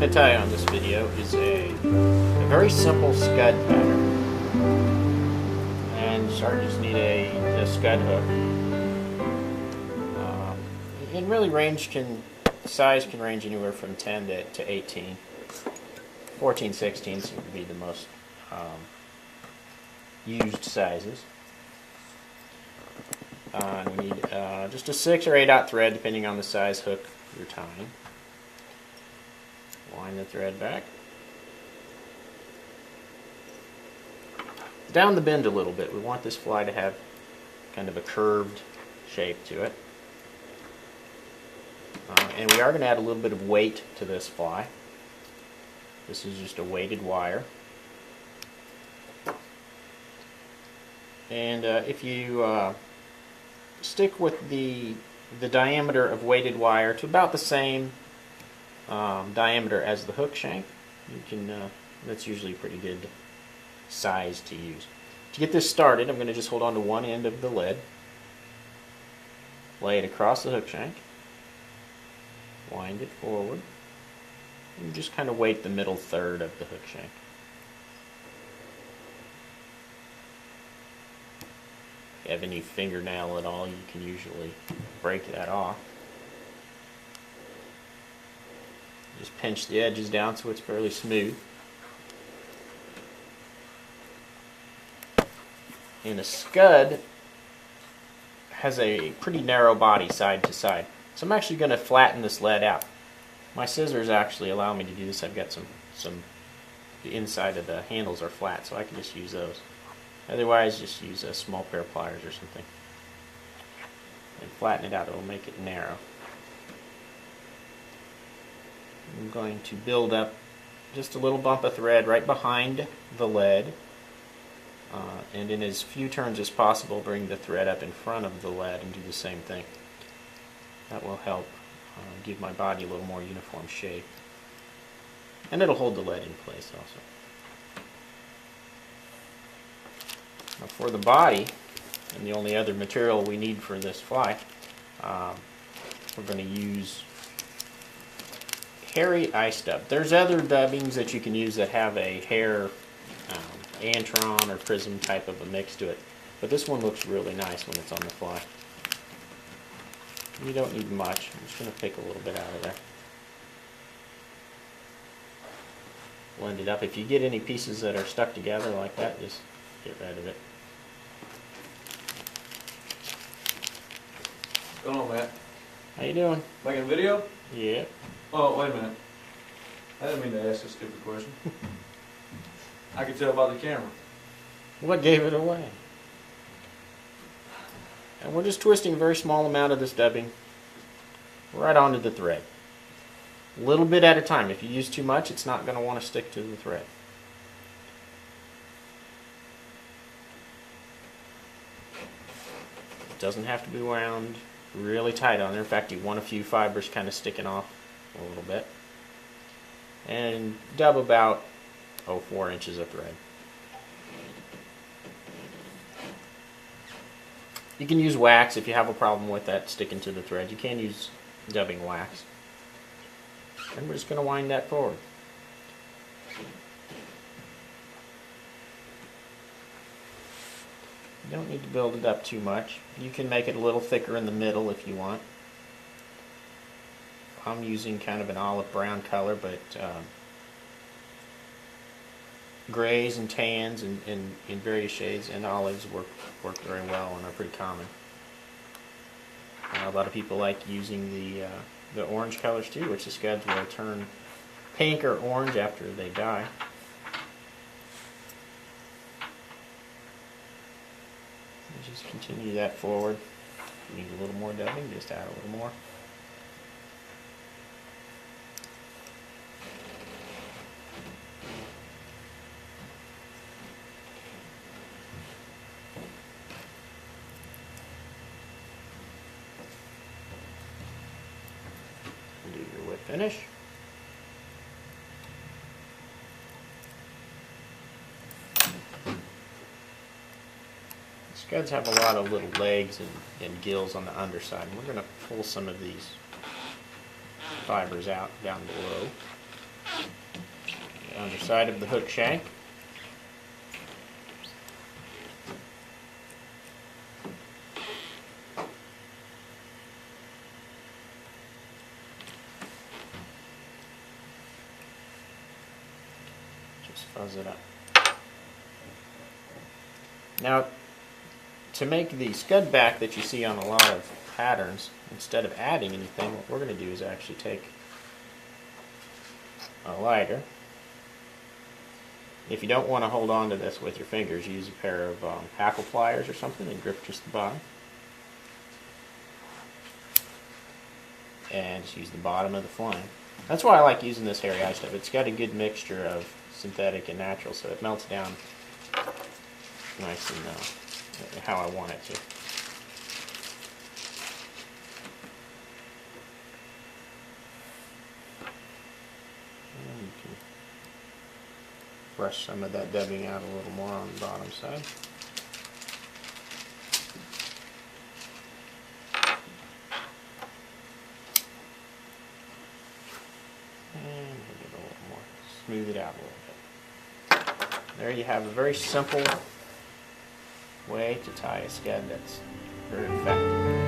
going to tell you on this video is a very simple scud pattern. And you just need a scud hook. And really size can range anywhere from 10 to 18. 14, 16 seem to be the most used sizes. You need just a 6 or 8 thread depending on the size hook you're tying. Wind the thread back. Down the bend a little bit. We want this fly to have kind of a curved shape to it. And we are going to add a little bit of weight to this fly. This is just a weighted wire. And if you stick with the diameter of weighted wire to about the same diameter as the hook shank, you can. That's usually a pretty good size to use. To get this started, I'm going to just hold on to one end of the lead, lay it across the hook shank, wind it forward, and just kind of weight the middle third of the hook shank. If you have any fingernail at all, you can usually break that off. Just pinch the edges down so it's fairly smooth. And a scud has a pretty narrow body side to side. So I'm actually going to flatten this lead out. My scissors actually allow me to do this. I've got the inside of the handles are flat, so I can just use those. Otherwise, just use a small pair of pliers or something. And flatten it out, it will make it narrow. I'm going to build up just a little bump of thread right behind the lead. And in as few turns as possible, bring the thread up in front of the lead and do the same thing. That will help give my body a little more uniform shape. And it'll hold the lead in place also. Now for the body, and the only other material we need for this fly, we're going to use hairy ice dub. There's other dubbings that you can use that have a hair antron or prism type of a mix to it, but this one looks really nice when it's on the fly. You don't need much. I'm just going to pick a little bit out of there. Blend it up. If you get any pieces that are stuck together like that, just get rid of it. What's going on, Matt? How you doing? Making a video? Yeah. Oh, wait a minute. I didn't mean to ask a stupid question. I could tell by the camera. What gave it away? And we're just twisting a very small amount of this dubbing right onto the thread. A little bit at a time. If you use too much, it's not going to want to stick to the thread. It doesn't have to be wound really tight on there. In fact, you want a few fibers kind of sticking off a little bit. And dub about 4 inches of thread. You can use wax if you have a problem with that sticking to the thread. You can use dubbing wax. And we're just going to wind that forward. You don't need to build it up too much. You can make it a little thicker in the middle if you want. I'm using kind of an olive brown color, but grays and tans and in various shades and olives work very well and are pretty common. A lot of people like using the orange colors too, which the scuds will turn pink or orange after they die. Just continue that forward. If you need a little more dubbing, just add a little more. Do your whip finish. Scuds have a lot of little legs and gills on the underside. We're going to pull some of these fibers out down below. the underside of the hook shank. Just fuzz it up. Now, to make the scud back that you see on a lot of patterns, instead of adding anything, what we're going to do is actually take a lighter. If you don't want to hold on to this with your fingers, use a pair of hackle pliers or something and grip just the bottom. And just use the bottom of the flame. That's why I like using this hairy ice stuff. It's got a good mixture of synthetic and natural, so it melts down nice and how I want it to. And you can brush some of that dubbing out a little more on the bottom side. And we'll get a little more, smooth it out a little bit. There you have a very simple way to tie a scud that's very effective.